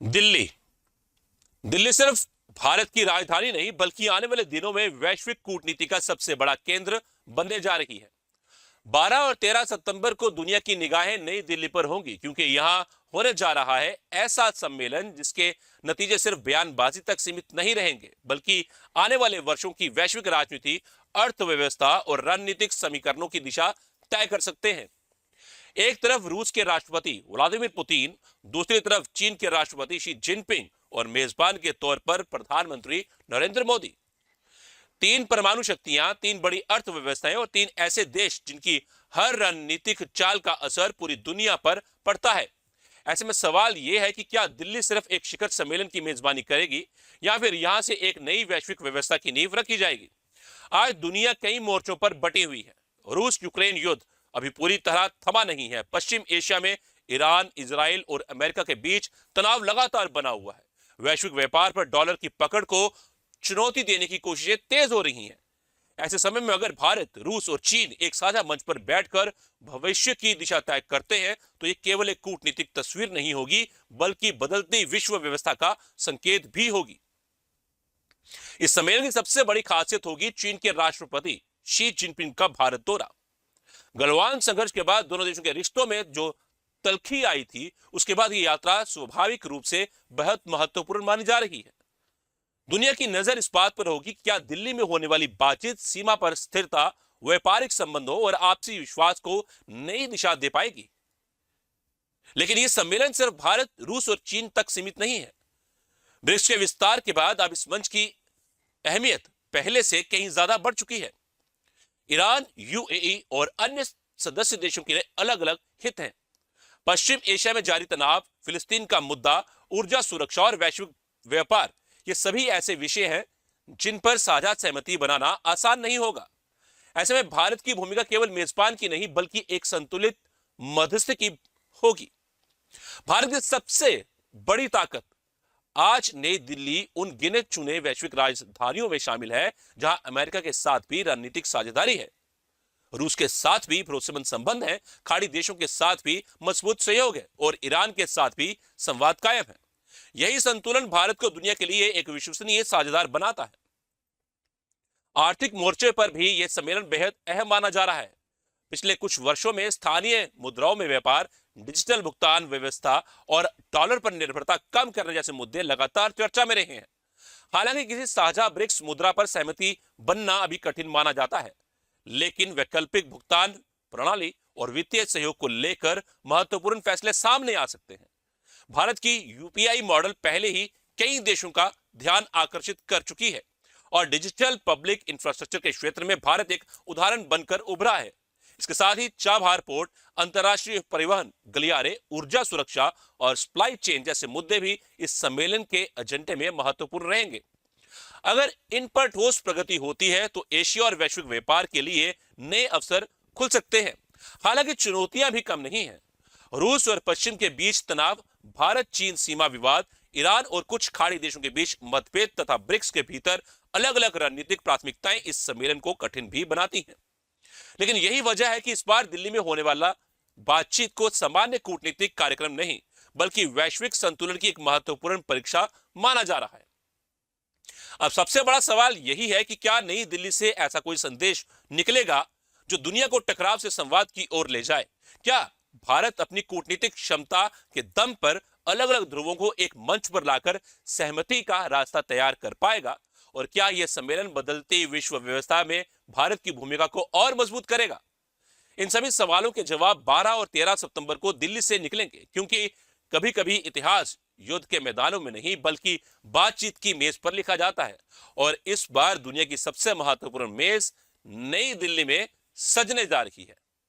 दिल्ली दिल्ली सिर्फ भारत की राजधानी नहीं बल्कि आने वाले दिनों में वैश्विक कूटनीति का सबसे बड़ा केंद्र बनने जा रही है। 12 और 13 सितंबर को दुनिया की निगाहें नई दिल्ली पर होंगी, क्योंकि यहां होने जा रहा है ऐसा सम्मेलन जिसके नतीजे सिर्फ बयानबाजी तक सीमित नहीं रहेंगे, बल्कि आने वाले वर्षों की वैश्विक राजनीति, अर्थव्यवस्था और रणनीतिक समीकरणों की दिशा तय कर सकते हैं। एक तरफ रूस के राष्ट्रपति व्लादिमीर पुतिन, दूसरी तरफ चीन के राष्ट्रपति शी जिनपिंग और मेजबान के तौर पर प्रधानमंत्री नरेंद्र मोदी। तीन परमाणु शक्तियां, तीन बड़ी अर्थव्यवस्थाएं और तीन ऐसे देश जिनकी हर रणनीतिक चाल का असर पूरी दुनिया पर पड़ता है। ऐसे में सवाल यह है कि क्या दिल्ली सिर्फ एक शिखर सम्मेलन की मेजबानी करेगी या फिर यहां से एक नई वैश्विक व्यवस्था की नींव रखी जाएगी। आज दुनिया कई मोर्चों पर बटी हुई है। रूस यूक्रेन युद्ध अभी पूरी तरह थमा नहीं है। पश्चिम एशिया में ईरान, इजराइल और अमेरिका के बीच तनाव लगातार बना हुआ है। वैश्विक व्यापार पर डॉलर की पकड़ को चुनौती देने की कोशिशें तेज हो रही हैं। ऐसे समय में अगर भारत, रूस और चीन एक साझा मंच पर बैठकर भविष्य की दिशा तय करते हैं तो ये केवल एक कूटनीतिक तस्वीर नहीं होगी, बल्कि बदलती विश्व व्यवस्था का संकेत भी होगी। इस सम्मेलन की सबसे बड़ी खासियत होगी चीन के राष्ट्रपति शी जिनपिंग का भारत दौरा। गलवान संघर्ष के बाद दोनों देशों के रिश्तों में जो तल्खी आई थी, उसके बाद ये यात्रा स्वाभाविक रूप से बेहद महत्वपूर्ण मानी जा रही है। दुनिया की नजर इस बात पर होगी कि क्या दिल्ली में होने वाली बातचीत सीमा पर स्थिरता, व्यापारिक संबंधों और आपसी विश्वास को नई दिशा दे पाएगी। लेकिन यह सम्मेलन सिर्फ भारत, रूस और चीन तक सीमित नहीं है। ब्रिक्स के विस्तार के बाद अब इस मंच की अहमियत पहले से कहीं ज्यादा बढ़ चुकी है। ईरान, यूएई और अन्य सदस्य देशों के लिए अलग अलग हित हैं। पश्चिम एशिया में जारी तनाव, फिलिस्तीन का मुद्दा, ऊर्जा सुरक्षा और वैश्विक व्यापार, ये सभी ऐसे विषय हैं जिन पर साझा सहमति बनाना आसान नहीं होगा। ऐसे में भारत की भूमिका केवल मेजबान की नहीं बल्कि एक संतुलित मध्यस्थ की होगी। भारत की सबसे बड़ी ताकत आज नई दिल्ली उन गिने चुने वैश्विक राजधानियों में शामिल है जहां अमेरिका के साथ भी रणनीतिक साझेदारी है, रूस के साथ भी भरोसेमंद संबंध है, खाड़ी देशों के साथ भी मजबूत सहयोग है और ईरान के साथ भी संवाद कायम है। यही संतुलन भारत को दुनिया के लिए एक विश्वसनीय साझेदार बनाता है। आर्थिक मोर्चे पर भी यह सम्मेलन बेहद अहम माना जा रहा है। पिछले कुछ वर्षों में स्थानीय मुद्राओं में व्यापार, डिजिटल भुगतान व्यवस्था और डॉलर पर निर्भरता कम करने जैसे मुद्दे लगातार चर्चा में रहे हैं। हालांकि किसी साझा ब्रिक्स मुद्रा पर सहमति बनना अभी कठिन माना जाता है, लेकिन वैकल्पिक भुगतान प्रणाली और वित्तीय सहयोग को लेकर महत्वपूर्ण फैसले सामने आ सकते हैं। भारत की यूपीआई मॉडल पहले ही कई देशों का ध्यान आकर्षित कर चुकी है और डिजिटल पब्लिक इंफ्रास्ट्रक्चर के क्षेत्र में भारत एक उदाहरण बनकर उभरा है। इसके साथ ही चाबहार पोर्ट, अंतर्राष्ट्रीय परिवहन, गलियारे, ऊर्जा सुरक्षा और सप्लाई चेन जैसे मुद्दे भी इस सम्मेलन के एजेंडे में महत्वपूर्ण रहेंगे। अगर इन पर ठोस प्रगति होती है तो एशिया और वैश्विक व्यापार के लिए नए अवसर खुल सकते हैं। हालांकि चुनौतियां भी कम नहीं है। रूस और पश्चिम के बीच तनाव, भारत चीन सीमा विवाद, ईरान और कुछ खाड़ी देशों के बीच मतभेद तथा ब्रिक्स के भीतर अलग अलग रणनीतिक प्राथमिकताएं इस सम्मेलन को कठिन भी बनाती हैं। लेकिन यही वजह है कि इस बार दिल्ली में होने वाला बातचीत को सामान्य कूटनीतिक कार्यक्रम नहीं बल्कि वैश्विक संतुलन की एक महत्वपूर्ण परीक्षा माना जा रहा है। अब सबसे बड़ा सवाल यही है कि क्या नई दिल्ली से ऐसा कोई संदेश निकलेगा जो दुनिया को टकराव से संवाद की ओर ले जाए। क्या भारत अपनी कूटनीतिक क्षमता के दम पर अलग अलग ध्रुवों को एक मंच पर लाकर सहमति का रास्ता तैयार कर पाएगा, और क्या यह सम्मेलन बदलती विश्व व्यवस्था में भारत की भूमिका को और मजबूत करेगा। इन सभी सवालों के जवाब 12 और 13 सितंबर को दिल्ली से निकलेंगे, क्योंकि कभी कभी इतिहास युद्ध के मैदानों में नहीं बल्कि बातचीत की मेज पर लिखा जाता है, और इस बार दुनिया की सबसे महत्वपूर्ण मेज नई दिल्ली में सजने जा रही है।